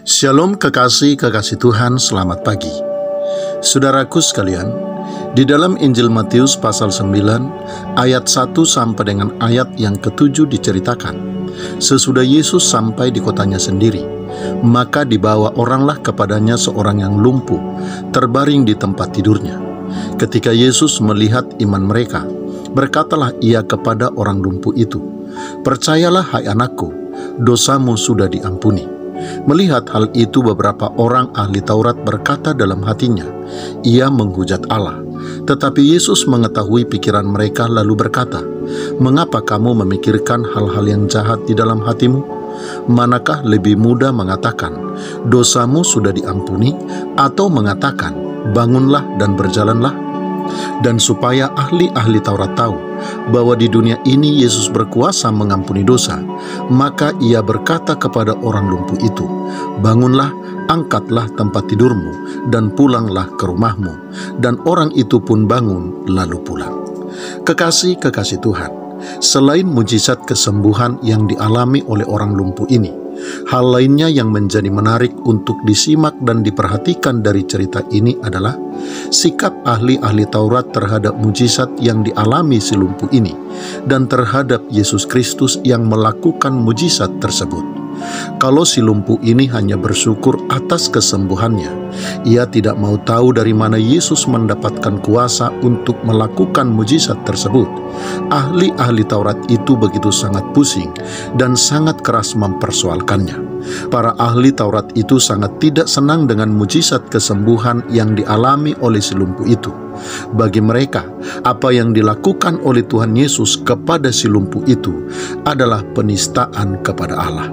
Shalom kekasih-kekasih Tuhan, selamat pagi. Saudaraku sekalian, di dalam Injil Matius pasal 9 ayat 1 sampai dengan ayat yang ke-7 diceritakan, sesudah Yesus sampai di kotanya sendiri, maka dibawa oranglah kepadanya seorang yang lumpuh, terbaring di tempat tidurnya. Ketika Yesus melihat iman mereka, berkatalah ia kepada orang lumpuh itu, "Percayalah hai anakku, dosamu sudah diampuni." Melihat hal itu, beberapa orang ahli Taurat berkata dalam hatinya, "Ia menghujat Allah." Tetapi Yesus mengetahui pikiran mereka lalu berkata, "Mengapa kamu memikirkan hal-hal yang jahat di dalam hatimu? Manakah lebih mudah mengatakan, 'Dosamu sudah diampuni,' atau mengatakan, 'Bangunlah dan berjalanlah'? Dan supaya ahli-ahli Taurat tahu bahwa di dunia ini Yesus berkuasa mengampuni dosa, maka ia berkata kepada orang lumpuh itu, 'Bangunlah, angkatlah tempat tidurmu, dan pulanglah ke rumahmu.' Dan orang itu pun bangun lalu pulang." Kekasih-kekasih Tuhan, selain mujizat kesembuhan yang dialami oleh orang lumpuh ini, hal lainnya yang menjadi menarik untuk disimak dan diperhatikan dari cerita ini adalah sikap ahli-ahli Taurat terhadap mujizat yang dialami si lumpuh ini dan terhadap Yesus Kristus yang melakukan mujizat tersebut. Kalau si lumpuh ini hanya bersyukur atas kesembuhannya, ia tidak mau tahu dari mana Yesus mendapatkan kuasa untuk melakukan mujizat tersebut. Ahli-ahli Taurat itu begitu sangat pusing dan sangat keras mempersoalkannya. Para ahli Taurat itu sangat tidak senang dengan mujizat kesembuhan yang dialami oleh si lumpuh itu. Bagi mereka, apa yang dilakukan oleh Tuhan Yesus kepada si lumpuh itu adalah penistaan kepada Allah.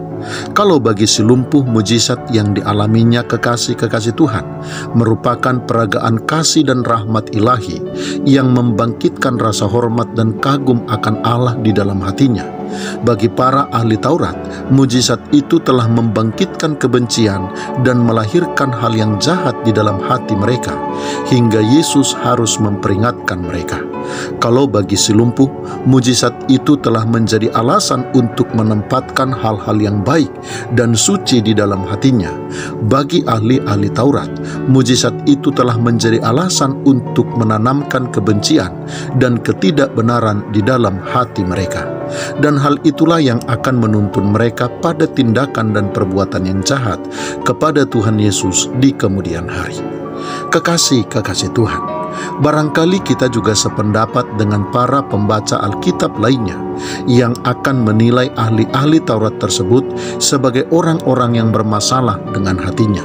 Kalau bagi si lumpuh, mujizat yang dialaminya kekasih-kekasih Tuhan merupakan peragaan kasih dan rahmat ilahi yang membangkitkan rasa hormat dan kagum akan Allah di dalam hatinya, bagi para ahli Taurat, mujizat itu telah membangkitkan kebencian dan melahirkan hal yang jahat di dalam hati mereka, hingga Yesus harus memperingatkan mereka. Kalau bagi si lumpuh, mujizat itu telah menjadi alasan untuk menempatkan hal-hal yang baik dan suci di dalam hatinya. Bagi ahli-ahli Taurat, mujizat itu telah menjadi alasan untuk menanamkan kebencian dan ketidakbenaran di dalam hati mereka. Dan hal itulah yang akan menuntun mereka pada tindakan dan perbuatan yang jahat kepada Tuhan Yesus di kemudian hari. Kekasih-kekasih Tuhan, barangkali kita juga sependapat dengan para pembaca Alkitab lainnya yang akan menilai ahli-ahli Taurat tersebut sebagai orang-orang yang bermasalah dengan hatinya.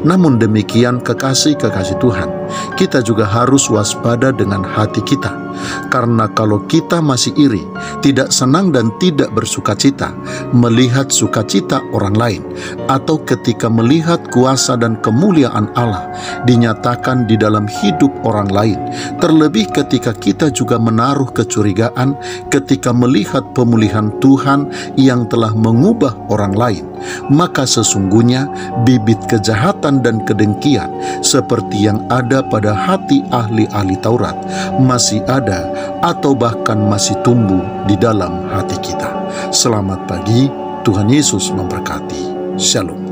Namun demikian, kekasih-kekasih Tuhan, kita juga harus waspada dengan hati kita. Karena kalau kita masih iri, tidak senang dan tidak bersukacita melihat sukacita orang lain, atau ketika melihat kuasa dan kemuliaan Allah dinyatakan di dalam hidup orang lain, terlebih ketika kita juga menaruh kecurigaan ketika melihat pemulihan Tuhan yang telah mengubah orang lain, maka sesungguhnya bibit kejahatan dan kedengkian seperti yang ada pada hati ahli-ahli Taurat masih ada atau bahkan masih tumbuh di dalam hati kita. Selamat pagi, Tuhan Yesus memberkati. Shalom.